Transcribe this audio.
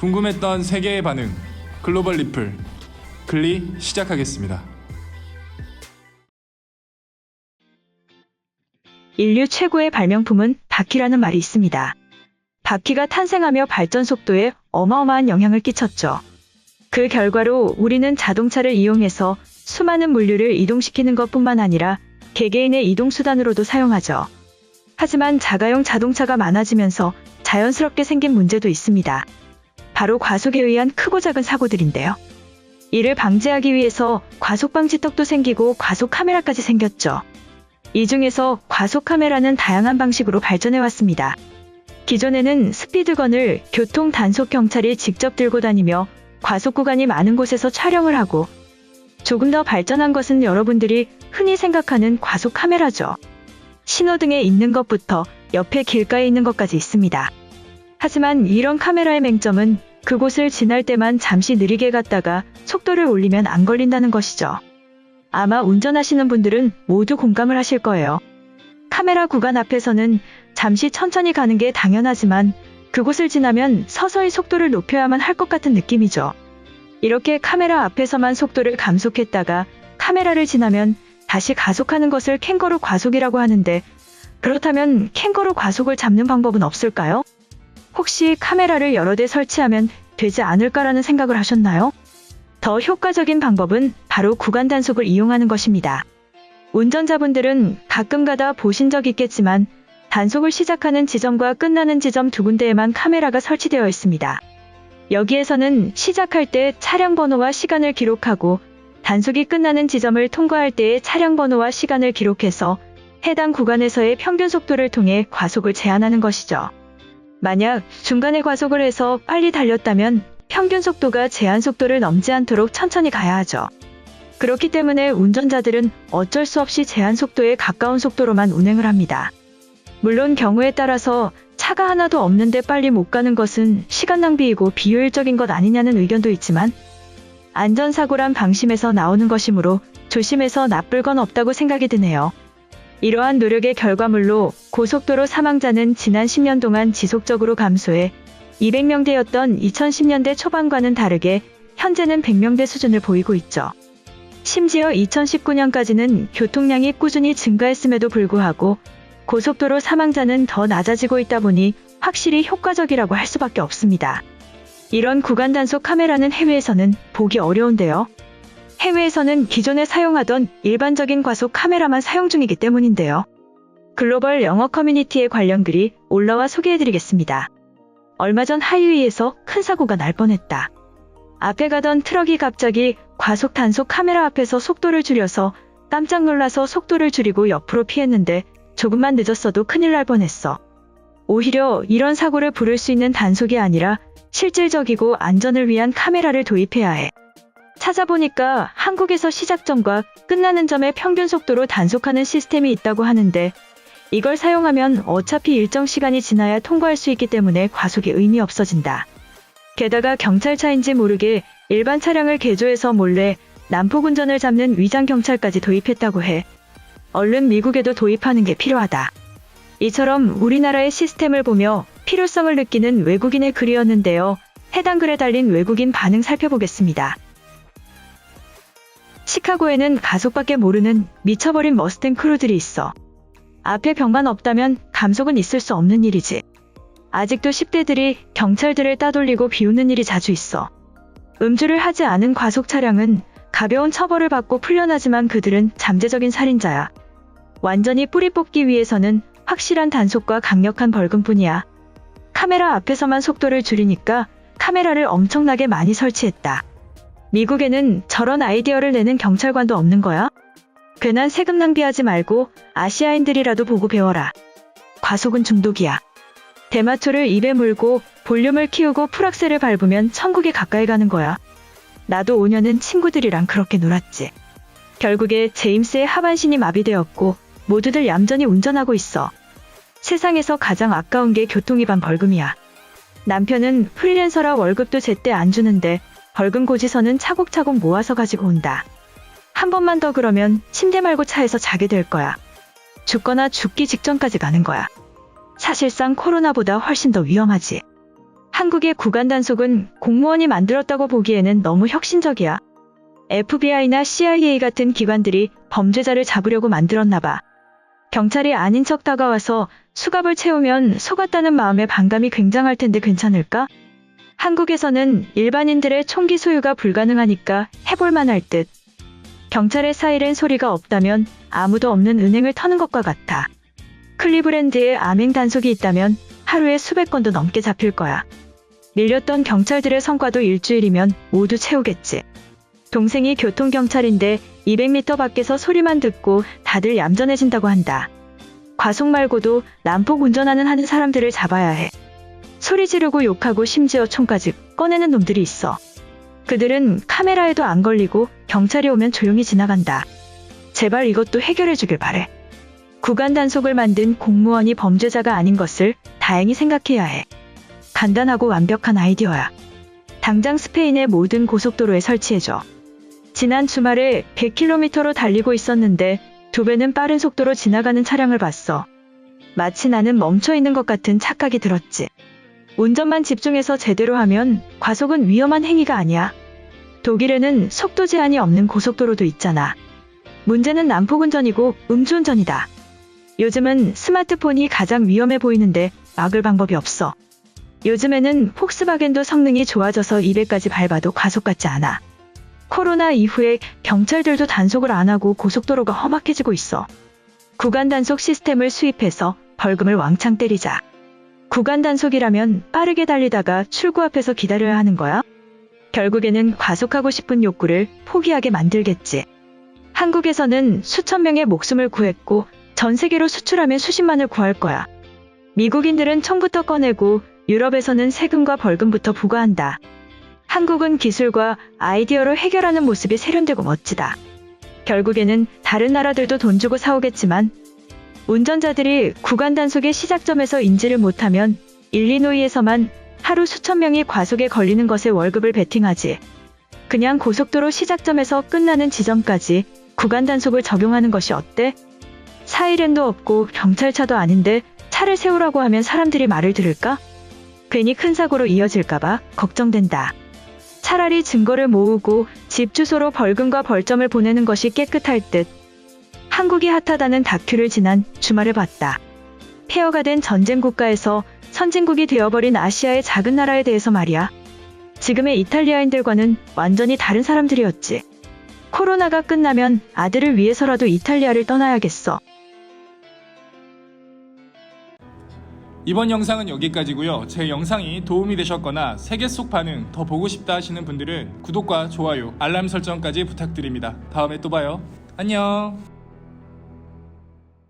궁금했던 세계의 반응, 글로벌 리플, 글리 시작하겠습니다. 인류 최고의 발명품은 바퀴라는 말이 있습니다. 바퀴가 탄생하며 발전 속도에 어마어마한 영향을 끼쳤죠. 그 결과로 우리는 자동차를 이용해서 수많은 물류를 이동시키는 것뿐만 아니라 개개인의 이동수단으로도 사용하죠. 하지만 자가용 자동차가 많아지면서 자연스럽게 생긴 문제도 있습니다. 바로 과속에 의한 크고 작은 사고들인데요. 이를 방지하기 위해서 과속방지턱도 생기고 과속 카메라까지 생겼죠. 이 중에서 과속 카메라는 다양한 방식으로 발전해 왔습니다. 기존에는 스피드건을 교통 단속 경찰이 직접 들고 다니며 과속 구간이 많은 곳에서 촬영을 하고, 조금 더 발전한 것은 여러분들이 흔히 생각하는 과속 카메라죠. 신호등에 있는 것부터 옆에 길가에 있는 것까지 있습니다. 하지만 이런 카메라의 맹점은 그곳을 지날 때만 잠시 느리게 갔다가 속도를 올리면 안 걸린다는 것이죠. 아마 운전하시는 분들은 모두 공감을 하실 거예요. 카메라 구간 앞에서는 잠시 천천히 가는 게 당연하지만 그곳을 지나면 서서히 속도를 높여야만 할 것 같은 느낌이죠. 이렇게 카메라 앞에서만 속도를 감속했다가 카메라를 지나면 다시 가속하는 것을 캥거루 과속이라고 하는데, 그렇다면 캥거루 과속을 잡는 방법은 없을까요? 혹시 카메라를 여러 대 설치하면 되지 않을까라는 생각을 하셨나요? 더 효과적인 방법은 바로 구간 단속을 이용하는 것입니다. 운전자분들은 가끔가다 보신 적 있겠지만 단속을 시작하는 지점과 끝나는 지점 두 군데에만 카메라가 설치되어 있습니다. 여기에서는 시작할 때 차량 번호와 시간을 기록하고 단속이 끝나는 지점을 통과할 때의 차량 번호와 시간을 기록해서 해당 구간에서의 평균 속도를 통해 과속을 제한하는 것이죠. 만약 중간에 과속을 해서 빨리 달렸다면 평균 속도가 제한 속도를 넘지 않도록 천천히 가야 하죠. 그렇기 때문에 운전자들은 어쩔 수 없이 제한 속도에 가까운 속도로만 운행을 합니다. 물론 경우에 따라서 차가 하나도 없는데 빨리 못 가는 것은 시간 낭비이고 비효율적인 것 아니냐는 의견도 있지만, 안전사고란 방심에서 나오는 것이므로 조심해서 나쁠 건 없다고 생각이 드네요. 이러한 노력의 결과물로 고속도로 사망자는 지난 10년 동안 지속적으로 감소해 200명대였던 2010년대 초반과는 다르게 현재는 100명대 수준을 보이고 있죠. 심지어 2019년까지는 교통량이 꾸준히 증가했음에도 불구하고 고속도로 사망자는 더 낮아지고 있다 보니 확실히 효과적이라고 할 수밖에 없습니다. 이런 구간 단속 카메라는 해외에서는 보기 어려운데요. 해외에서는 기존에 사용하던 일반적인 과속 카메라만 사용 중이기 때문인데요. 글로벌 영어 커뮤니티에 관련 글이 올라와 소개해드리겠습니다. 얼마 전 하이웨이에서 큰 사고가 날 뻔했다. 앞에 가던 트럭이 갑자기 과속 단속 카메라 앞에서 속도를 줄여서 깜짝 놀라서 속도를 줄이고 옆으로 피했는데 조금만 늦었어도 큰일 날 뻔했어. 오히려 이런 사고를 부를 수 있는 단속이 아니라 실질적이고 안전을 위한 카메라를 도입해야 해. 찾아보니까 한국에서 시작점과 끝나는 점의 평균 속도로 단속하는 시스템이 있다고 하는데, 이걸 사용하면 어차피 일정 시간이 지나야 통과할 수 있기 때문에 과속이 의미 없어진다. 게다가 경찰차인지 모르게 일반 차량을 개조해서 몰래 난폭운전을 잡는 위장경찰까지 도입했다고 해. 얼른 미국에도 도입하는 게 필요하다. 이처럼 우리나라의 시스템을 보며 필요성을 느끼는 외국인의 글이었는데요. 해당 글에 달린 외국인 반응 살펴보겠습니다. 시카고에는 가속밖에 모르는 미쳐버린 머스탱 크루들이 있어. 앞에 벽만 없다면 감속은 있을 수 없는 일이지. 아직도 10대들이 경찰들을 따돌리고 비웃는 일이 자주 있어. 음주를 하지 않은 과속 차량은 가벼운 처벌을 받고 풀려나지만 그들은 잠재적인 살인자야. 완전히 뿌리 뽑기 위해서는 확실한 단속과 강력한 벌금뿐이야. 카메라 앞에서만 속도를 줄이니까 카메라를 엄청나게 많이 설치했다. 미국에는 저런 아이디어를 내는 경찰관도 없는 거야? 괜한 세금 낭비하지 말고 아시아인들이라도 보고 배워라. 과속은 중독이야. 대마초를 입에 물고 볼륨을 키우고 풀악셀을 밟으면 천국에 가까이 가는 거야. 나도 5년은 친구들이랑 그렇게 놀았지. 결국에 제임스의 하반신이 마비되었고 모두들 얌전히 운전하고 있어. 세상에서 가장 아까운 게 교통위반 벌금이야. 남편은 프리랜서라 월급도 제때 안 주는데 벌금 고지서는 차곡차곡 모아서 가지고 온다. 한 번만 더 그러면 침대 말고 차에서 자게 될 거야. 죽거나 죽기 직전까지 가는 거야. 사실상 코로나보다 훨씬 더 위험하지. 한국의 구간 단속은 공무원이 만들었다고 보기에는 너무 혁신적이야. FBI나 CIA 같은 기관들이 범죄자를 잡으려고 만들었나 봐. 경찰이 아닌 척 다가와서 수갑을 채우면 속았다는 마음의 반감이 굉장할 텐데 괜찮을까? 한국에서는 일반인들의 총기 소유가 불가능하니까 해볼 만할 듯. 경찰의 사이렌 소리가 없다면 아무도 없는 은행을 터는 것과 같아. 클리브랜드에 암행 단속이 있다면 하루에 수백 건도 넘게 잡힐 거야. 밀렸던 경찰들의 성과도 일주일이면 모두 채우겠지. 동생이 교통경찰인데 200m 밖에서 소리만 듣고 다들 얌전해진다고 한다. 과속 말고도 난폭 운전하는 하는 사람들을 잡아야 해. 소리 지르고 욕하고 심지어 총까지 꺼내는 놈들이 있어. 그들은 카메라에도 안 걸리고 경찰이 오면 조용히 지나간다. 제발 이것도 해결해주길 바래. 구간 단속을 만든 공무원이 범죄자가 아닌 것을 다행히 생각해야 해. 간단하고 완벽한 아이디어야. 당장 스페인의 모든 고속도로에 설치해줘. 지난 주말에 100km로 달리고 있었는데 2배는 빠른 속도로 지나가는 차량을 봤어. 마치 나는 멈춰있는 것 같은 착각이 들었지. 운전만 집중해서 제대로 하면 과속은 위험한 행위가 아니야. 독일에는 속도 제한이 없는 고속도로도 있잖아. 문제는 난폭운전이고 음주운전이다. 요즘은 스마트폰이 가장 위험해 보이는데 막을 방법이 없어. 요즘에는 폭스바겐도 성능이 좋아져서 200까지 밟아도 과속 같지 않아. 코로나 이후에 경찰들도 단속을 안 하고 고속도로가 험악해지고 있어. 구간 단속 시스템을 수입해서 벌금을 왕창 때리자. 구간 단속이라면 빠르게 달리다가 출구 앞에서 기다려야 하는 거야? 결국에는 과속하고 싶은 욕구를 포기하게 만들겠지. 한국에서는 수천 명의 목숨을 구했고 전 세계로 수출하면 수십만을 구할 거야. 미국인들은 총부터 꺼내고 유럽에서는 세금과 벌금부터 부과한다. 한국은 기술과 아이디어로 해결하는 모습이 세련되고 멋지다. 결국에는 다른 나라들도 돈 주고 사오겠지만 운전자들이 구간 단속의 시작점에서 인지를 못하면 일리노이에서만 하루 수천 명이 과속에 걸리는 것에 월급을 베팅하지. 그냥 고속도로 시작점에서 끝나는 지점까지 구간 단속을 적용하는 것이 어때? 사이렌도 없고 경찰차도 아닌데 차를 세우라고 하면 사람들이 말을 들을까? 괜히 큰 사고로 이어질까봐 걱정된다. 차라리 증거를 모으고 집 주소로 벌금과 벌점을 보내는 것이 깨끗할 듯. 한국이 핫하다는 다큐를 지난 주말에 봤다. 폐허가 된 전쟁 국가에서 선진국이 되어버린 아시아의 작은 나라에 대해서 말이야. 지금의 이탈리아인들과는 완전히 다른 사람들이었지. 코로나가 끝나면 아들을 위해서라도 이탈리아를 떠나야겠어. 이번 영상은 여기까지고요. 제 영상이 도움이 되셨거나 세계 속 반응 더 보고 싶다 하시는 분들은 구독과 좋아요, 알람 설정까지 부탁드립니다. 다음에 또 봐요. 안녕.